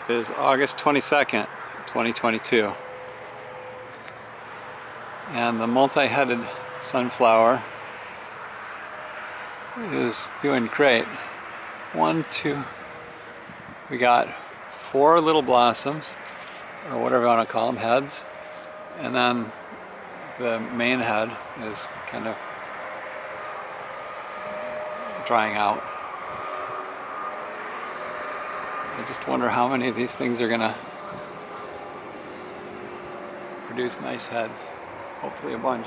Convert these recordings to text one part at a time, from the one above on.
It is August 22nd, 2022, and the multi-headed sunflower is doing great. We got 4 little blossoms, or whatever you want to call them, heads, and then the main head is kind of drying out. I just wonder how many of these things are gonna produce nice heads. Hopefully a bunch.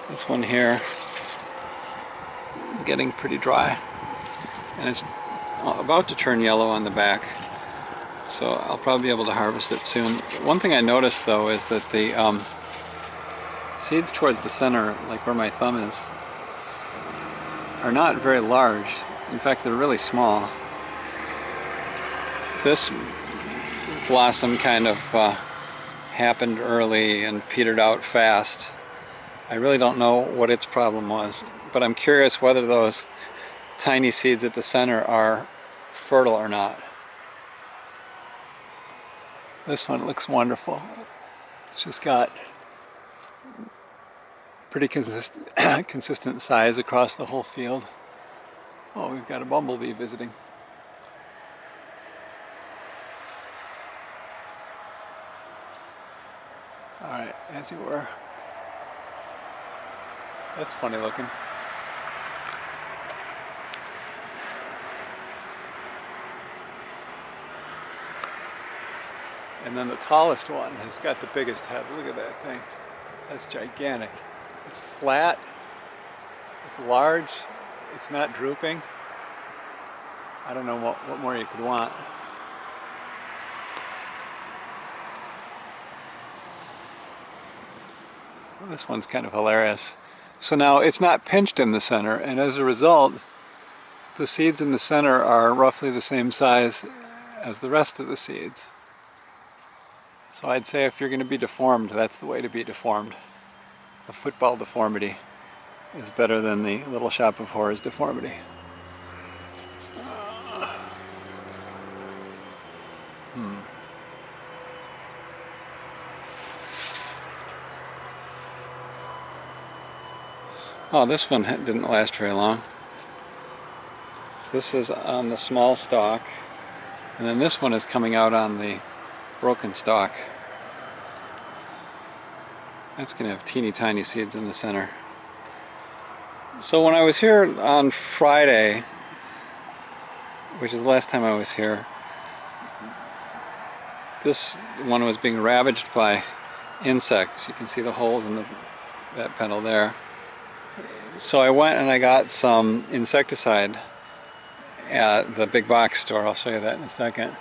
This one here is getting pretty dry, and it's about to turn yellow on the back, so I'll probably be able to harvest it soon. One thing I noticed though is that the seeds towards the center, like where my thumb is, are not very large. In fact, they're really small. This blossom kind of happened early and petered out fast. I really don't know what its problem was, but I'm curious whether those tiny seeds at the center are fertile or not. This one looks wonderful. It's just got pretty consistent size across the whole field. Oh, we've got a bumblebee visiting. Alright, as you were. That's funny looking. And then the tallest one has got the biggest head. Look at that thing. That's gigantic. It's flat, it's large, it's not drooping. I don't know what more you could want. This one's kind of hilarious. So now it's not pinched in the center, and as a result, the seeds in the center are roughly the same size as the rest of the seeds. So I'd say if you're going to be deformed, that's the way to be deformed. The football deformity is better than the Little Shop of Horrors deformity. Oh, this one didn't last very long. This is on the small stalk, and then this one is coming out on the broken stalk. That's going to have teeny tiny seeds in the center. So when I was here on Friday, which is the last time I was here, this one was being ravaged by insects. You can see the holes in that petal there. So I went and I got some insecticide at the big box store. I'll show you that in a second.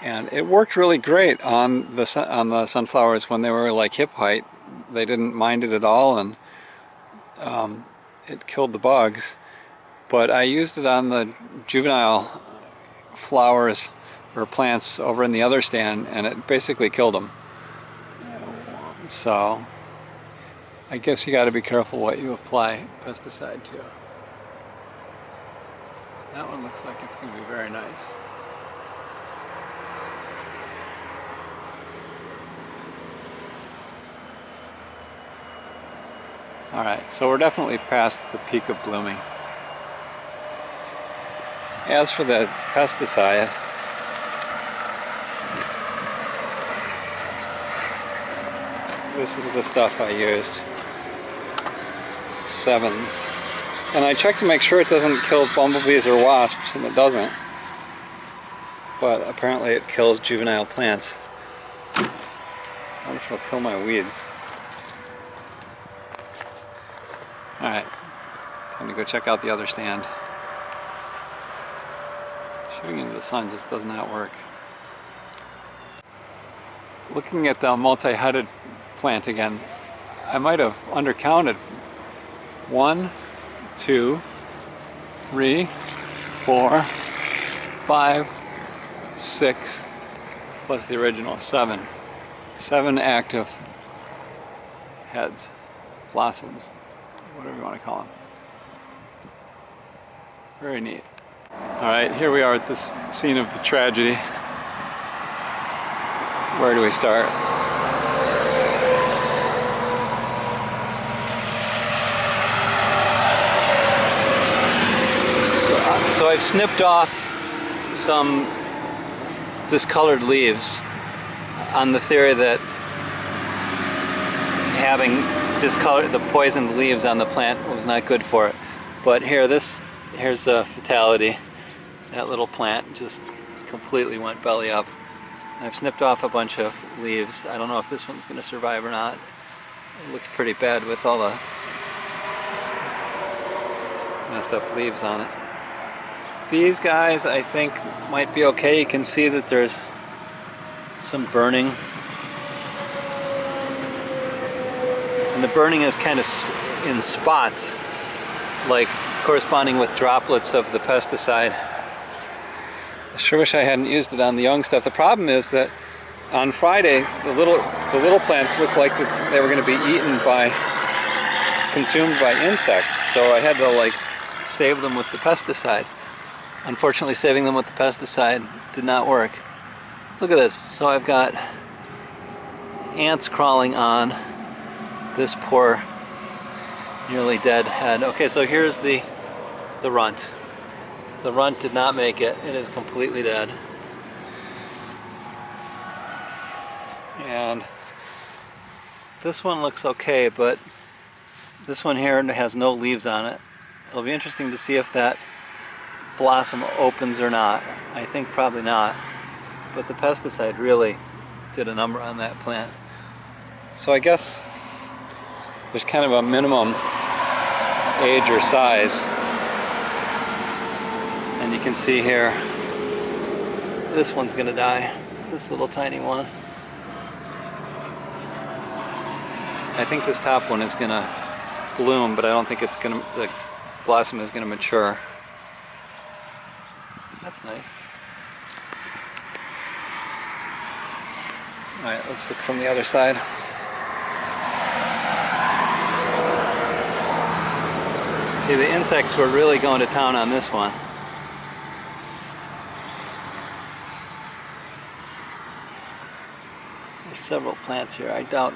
And it worked really great on the sunflowers when they were like hip height. They didn't mind it at all, and it killed the bugs. But I used it on the juvenile flowers or plants over in the other stand, and it basically killed them. So I guess you got to be careful what you apply pesticide to. That one looks like it's going to be very nice. Alright, so we're definitely past the peak of blooming. As for the pesticide, this is the stuff I used. 7. And I checked to make sure it doesn't kill bumblebees or wasps, and it doesn't. But apparently it kills juvenile plants. I wonder if it'll kill my weeds. Alright, time to go check out the other stand. Shooting into the sun just does not work. Looking at the multi-headed plant again, I might have undercounted. 1, 2, 3, 4, 5, 6, plus the original 7. 7 active heads, blossoms, whatever you want to call them. Very neat. Alright, here we are at this scene of the tragedy. Where do we start? So I've snipped off some discolored leaves on the theory that having the poisoned leaves on the plant was not good for it. But here's a fatality. That little plant just completely went belly up. And I've snipped off a bunch of leaves. I don't know if this one's going to survive or not. It looks pretty bad with all the messed up leaves on it. These guys I think might be okay. You can see that there's some burning. And the burning is kind of in spots, like corresponding with droplets of the pesticide. I sure wish I hadn't used it on the young stuff. The problem is that on Friday, the little plants looked like they were going to be consumed by insects. So I had to like save them with the pesticide. Unfortunately, saving them with the pesticide did not work. Look at this. So I've got ants crawling on this poor, nearly dead head. Okay, so here's the runt. The runt did not make it. It is completely dead. And this one looks okay, but this one here has no leaves on it. It'll be interesting to see if that blossom opens or not. I think probably not. But the pesticide really did a number on that plant. So I guess there's kind of a minimum age or size. And you can see here, this one's gonna die. This little tiny one. I think this top one is gonna bloom, but I don't think the blossom is gonna mature. That's nice. All right, let's look from the other side. See, the insects were really going to town on this one. There's several plants here. I doubt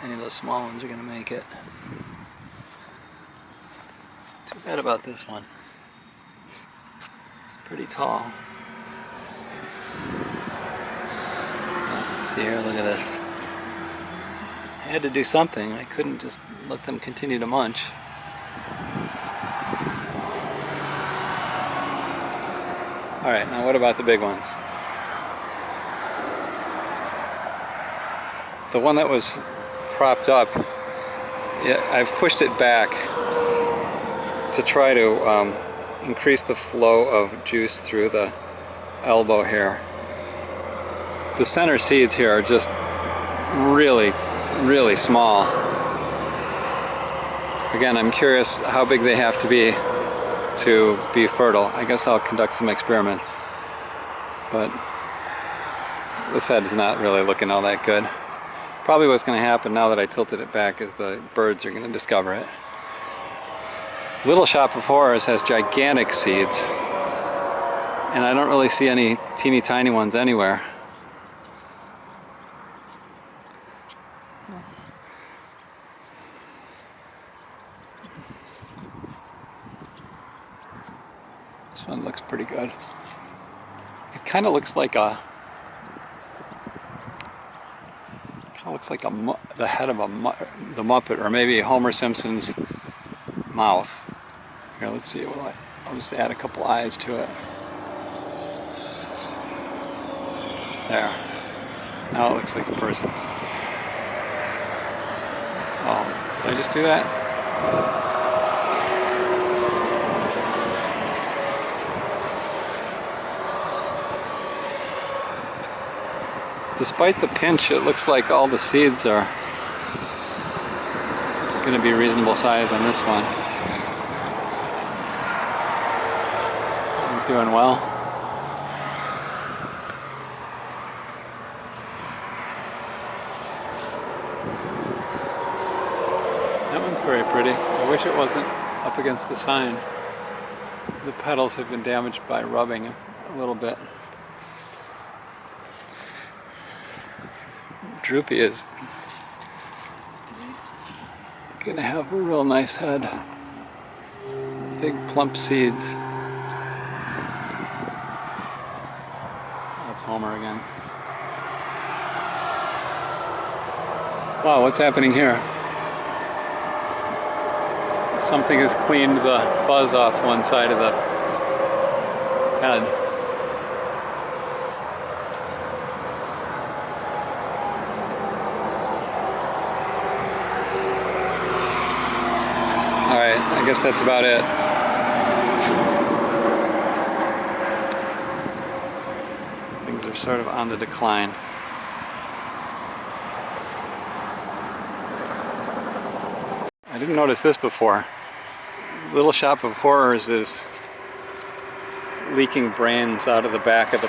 any of those small ones are going to make it. Too bad about this one. It's pretty tall. See here, look at this. I had to do something. I couldn't just let them continue to munch. Alright, now what about the big ones? The one that was propped up, I've pushed it back to try to increase the flow of juice through the elbow here. The center seeds here are just really, really small. Again, I'm curious how big they have to be fertile. I guess I'll conduct some experiments. But this head is not really looking all that good. Probably what's going to happen now that I tilted it back is the birds are going to discover it. Little Shop of Horrors has gigantic seeds, and I don't really see any teeny tiny ones anywhere. This one looks pretty good. It kind of looks like the head of the Muppet, or maybe Homer Simpson's mouth. Here, let's see. I'll just add a couple eyes to it. There. Now it looks like a person. Oh, did I just do that? Despite the pinch, it looks like all the seeds are going to be reasonable size on this one. It's doing well. That one's very pretty. I wish it wasn't up against the sign. the petals have been damaged by rubbing a little bit. Droopy is gonna have a real nice head. Big plump seeds. That's Homer again. Wow, what's happening here? Something has cleaned the fuzz off one side of the head. Alright, I guess that's about it. Things are sort of on the decline. I didn't notice this before. Little Shop of Horrors is leaking brains out of the back of the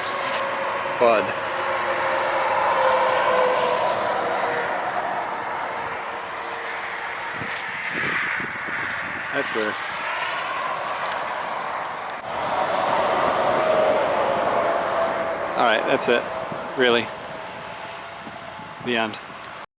bud. That's weird. Alright, that's it. Really. The end.